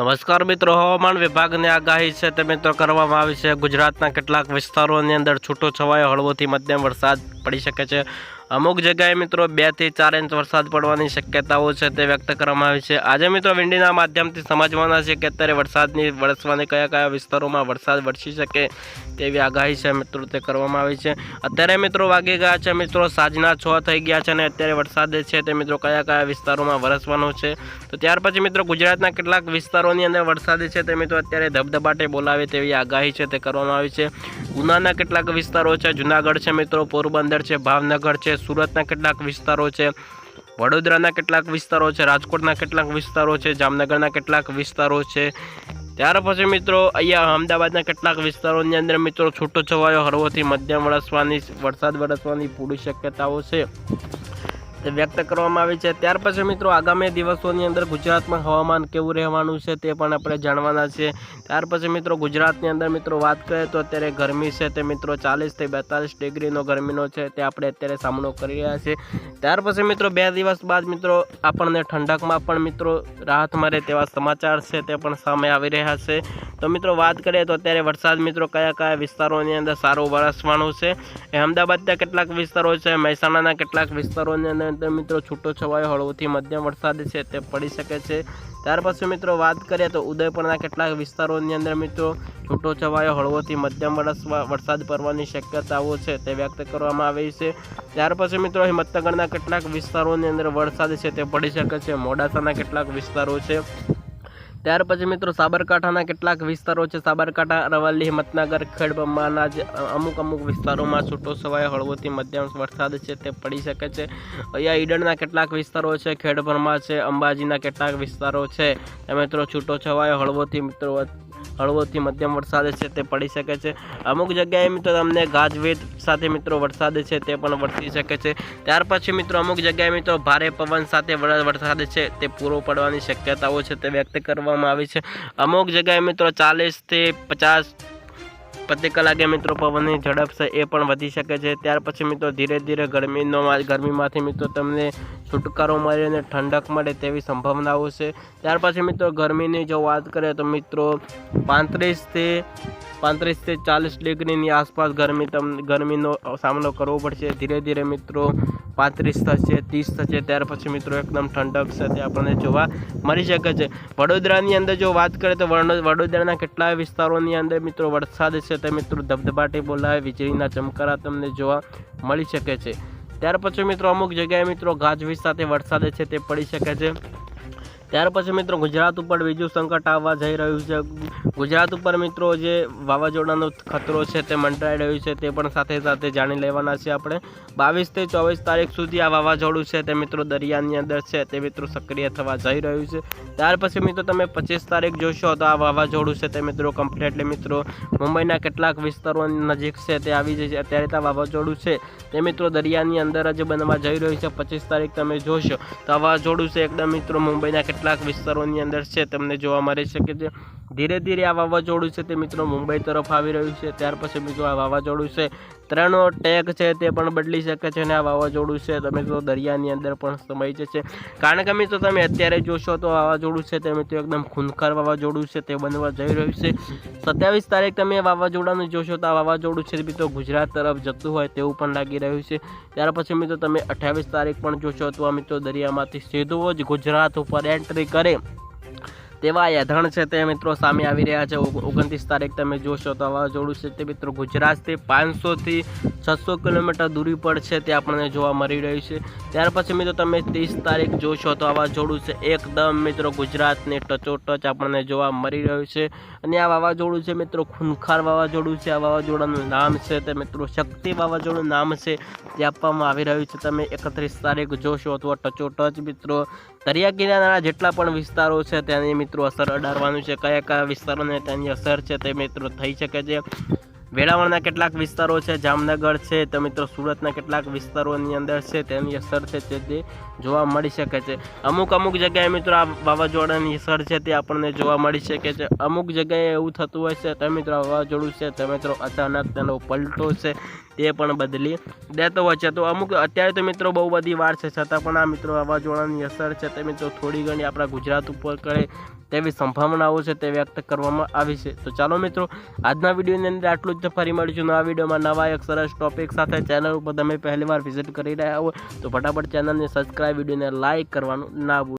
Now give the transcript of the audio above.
નમસ્કાર મિત્રો, હવામાન વિભાગની આગાહી છે તે મિત્રો કરવામાં આવી છે। ગુજરાતના કેટલાક વિસ્તારોની અંદર છૂટો છવાયો હળવોથી મધ્યમ વરસાદ પડી શકે છે। અમુક જગ્યાએ મિત્રો 2 થી 4 ઇંચ વરસાદ પડવાની શક્યતાઓ છે તે વ્યક્ત કરવામાં આવી છે। આજે મિત્રો વિંડીના માધ્યમથી સમજવાના છે કે અત્યારે વરસાદની વરસવાની કયા વિસ્તારોમાં વરસાદ વરસી શકે તેવી આગાહી છે મિત્રો તે કરવામાં આવી છે। અત્યારે મિત્રો વાગી ગયા છે મિત્રો સાંજના 6 થઈ ગયા છે અને અત્યારે વરસાદ છે તે મિત્રો કયા વિસ્તારોમાં વરસવાનો છે। તો ત્યાર પછી મિત્રો ગુજરાતના કેટલાક વિસ્તારોની અંદર વરસાદ છે તે મિત્રો અત્યારે ધબધબાટે બોલાવે તેવી આગાહી છે તે કરવામાં આવી છે। ઉનાના કેટલાક વિસ્તારો છે, જૂનાગઢ છે મિત્રો, પોરબંદર છે, ભાવનગર છે, સુરતના કેટલાક વિસ્તારો છે, વડોદરાના કેટલાક વિસ્તારો છે, રાજકોટના કેટલાક વિસ્તારો છે, જામનગરના કેટલાક વિસ્તારો છે। ત્યાર પછી મિત્રો અહીંયા અમદાવાદના કેટલાક વિસ્તારોની અંદર મિત્રો છૂટો છવાયો હળવોથી મધ્યમ વરસાદ વરસવાની પૂરી શક્યતાઓ છે તે વ્યક્ત કરવામાં આવી છે। ત્યાર પછી મિત્રો આગામી દિવસોની અંદર ગુજરાતમાં હવામાન કેવું રહેવાનું છે તે પણ આપણે જાણવાના છે। ત્યાર પછી મિત્રો ગુજરાતની અંદર મિત્રો વાત કરીએ તો અત્યારે ગરમી છે તે મિત્રો 40 થી 42 ડિગ્રીનો ગરમીનો છે તે આપણે અત્યારે સામનો કરી રહ્યા છીએ। ત્યાર પછી મિત્રો 2 દિવસ બાદ મિત્રો આપણને ઠંડકમાં પણ મિત્રો રાહત મળે તેવા સમાચાર છે તે પણ સામે આવી રહ્યા છે। તો મિત્રો વાત કરીએ તો અત્યારે વરસાદ મિત્રો કયા વિસ્તારોની અંદર સારો વરસવાનો છે। અમદાવાદના કેટલાક વિસ્તારો છે, મહેસાણાના કેટલાક વિસ્તારોની અંદર મિત્રો છૂટો છવાયો હળવોથી મધ્યમ વરસાદ છે તે પડી શકે છે। ત્યાર પછી મિત્રો વાત કરીએ તો ઉદયપુરના કેટલાક વિસ્તારોની અંદર મિત્રો છૂટો છવાયો હળવોથી મધ્યમ વરસાદ પડવાની શક્યતાઓ છે તે વ્યક્ત કરવામાં આવી છે। ત્યાર પછી મિત્રો હિંમતનગરના કેટલાક વિસ્તારોની અંદર વરસાદ છે તે પડી શકે છે। મોડાસાના કેટલાક વિસ્તારો છે। ત્યાર પછી મિત્રો સાબરકાંઠાના કેટલાક વિસ્તારો છે, સાબરકાંઠા, અરવલ્લી, હિંમતનગર, ખેડબ્રહ્માના અમુક વિસ્તારોમાં છૂટો છવાયો હળવોથી મધ્યમ વરસાદ છે તે પડી શકે છે। અહીંયા ઈડરના કેટલાક વિસ્તારો છે, ખેડબ્રહ્મા છે, અંબાજીના કેટલાક વિસ્તારો છે તે મિત્રો છૂટો છવાયો હળવોથી મધ્યમ વરસાદ છે તે પડી શકે છે। અમુક જગ્યાએ મિત્રો તમને ગાજવીજ સાથે મિત્રો વરસાદ છે તે પણ વરસી શકે છે। ત્યાર પછી મિત્રો અમુક જગ્યાએ મિત્રો ભારે પવન સાથે વરસાદ છે તે પૂરો પડવાની શક્યતાઓ છે તે વ્યક્ત કરવામાં આવી છે। અમુક જગ્યાએ મિત્રો 40 થી 50 પ્રતિ કલાકે મિત્રો પવનની ઝડપ છે એ પણ વધી શકે છે। ત્યાર પછી મિત્રો ધીરે ધીરે ગરમીમાંથી મિત્રો તમને છુટકારો મળે અને ઠંડક મળે તેવી સંભાવનાઓ છે। ત્યાર પછી મિત્રો ગરમીની જો વાત કરીએ તો મિત્રો 35 થી 40 ડિગ્રીની આસપાસ ગરમીનો સામનો કરવો પડશે। ધીરે ધીરે મિત્રો 35 થશે, 30 થશે, ત્યાર પછી મિત્રો એકદમ ઠંડક છે તે આપણને જોવા મળી શકે છે। વડોદરાની અંદર જો વાત કરીએ તો વડોદરાના કેટલાય વિસ્તારોની અંદર મિત્રો વરસાદ છે તે મિત્રો ધબધબાટી બોલાવે, વીજળીના ચમકારા તમને જોવા મળી શકે છે। ત્યાર પછી મિત્રો અમુક જગ્યાએ મિત્રો ગાજવીજ સાથે વરસાદ છે તે પડી શકે છે। ત્યાર પછી મિત્રો ગુજરાત ઉપર બીજું સંકટ આવવા જઈ રહ્યું છે। ગુજરાત ઉપર મિત્રો જે વાવાઝોડાનો ખતરો છે તે મંડરાઈ રહ્યું છે તે પણ સાથે જાણી લેવાના છે આપણે। 22 થી 24 તારીખ સુધી આ વાવાઝોડું છે તે મિત્રો દરિયાની અંદર છે તે મિત્રો સક્રિય થવા જઈ રહ્યું છે। ત્યાર પછી મિત્રો તમે 25 તારીખ જોશો તો આ વાવાઝોડું છે તે મિત્રો કમ્પ્લીટલી મિત્રો મુંબઈના કેટલાક વિસ્તારો નજીક છે તે આવી જશે। અત્યારે આ વાવાઝોડું છે તે મિત્રો દરિયાની અંદર જ બનવા જઈ રહ્યું છે। 25 તારીખ તમે જોશો તો આ વાવાઝોડું છે એકદમ મિત્રો મુંબઈના કેટલાક વિસ્તારોની અંદર છે તમને જોવા મળી શકે છે। ધીરે ધીરે આ વાવાઝોડું છે તે મિત્રો મુંબઈ તરફ આવી રહ્યું છે। ત્યાર પછી મિત્રો આ વાવાઝોડું છે ત્રણનો ટેગ છે તે પણ બદલી શકે છે અને આ વાવાઝોડું છે તમે મિત્રો દરિયાની અંદર પણ સમાઈ જશે। કારણ કે મિત્રો તમે અત્યારે જોશો તો વાવાઝોડું છે તે મિત્રો એકદમ ખૂનખાર વાવાઝોડું છે તે બનવા જઈ રહ્યું છે। 27 તારીખ તમે વાવાઝોડાનું જોશો તો આ વાવાઝોડું છે મિત્રો ગુજરાત તરફ જતું હોય તેવું પણ લાગી રહ્યું છે। ત્યાર પછી મિત્રો તમે 28 તારીખ પણ જોશો તો આ મિત્રો દરિયામાંથી સીધો જ ગુજરાત ઉપર એન્ટ્રી કરે તેવા યાધણ છે તે મિત્રો સામે આવી રહ્યા છે। 29 તારીખ તમે જોશો તો વાવાઝોડું છે તે મિત્રો ગુજરાતથી 500 થી 600 કિલોમીટર દૂરી પર છે તે આપણને જોવા મળી રહ્યું છે। ત્યાર પછી મિત્રો તમે 30 તારીખ જોશો તો વાવાઝોડું છે એકદમ મિત્રો ગુજરાતને ટચોટચ આપણને જોવા મળી રહ્યું છે અને આ વાવાઝોડું છે મિત્રો ખૂનખાર વાવાઝોડું છે। આ વાવાઝોડાનું નામ છે તે મિત્રો શક્તિ વાવાઝોડું નામ છે તે આપવામાં આવી રહ્યું છે। તમે 31 તારીખ જોશો તો ટચોટચ મિત્રો દરિયા કિનારાના જેટલા પણ વિસ્તારો છે તેની મિત્રો અસર અડાડવાનું છે। કયા વિસ્તારોને તેની અસર છે તે મિત્રો થઈ શકે છે। વેરાવળના કેટલાક વિસ્તારો છે, જામનગર છે, તો મિત્રો સુરતના કેટલાક વિસ્તારોની અંદર છે તેની અસર છે તે જોવા મળી શકે છે. અમુક જગ્યાએ મિત્રો આ વાવાઝોડાની અસર છે તે આપણને જોવા મળી શકે છે. અમુક જગ્યાએ એવું થતું હોય છે તો મિત્રો વાવાઝોડું છે તો મિત્રો અચાનક તેનો પલટો છે તે પણ બદલી દેતો હોય છે. તો અમુક અત્યારે તો મિત્રો બહુ બધી વાર છે, છતાં પણ આ મિત્રો વાવાઝોડાની અસર છે તે મિત્રો થોડી ઘણી આપણા ગુજરાત ઉપર કરે તેવી સંભાવનાઓ છે તે વ્યક્ત કરવામાં આવી છે. તો ચાલો મિત્રો આજના વિડીયોની અંદર આટલું જ. ફરી મળીશું નવા વિડીયોમાં નવા એક સરસ ટોપિક સાથે. ચેનલ ઉપર તમે પહેલીવાર વિઝિટ કરી રહ્યા હો તો ફટાફટ ચેનલને સબસ્ક્રાઈબ, વિડીયોને લાઇક કરવાનું ના ભૂલતા.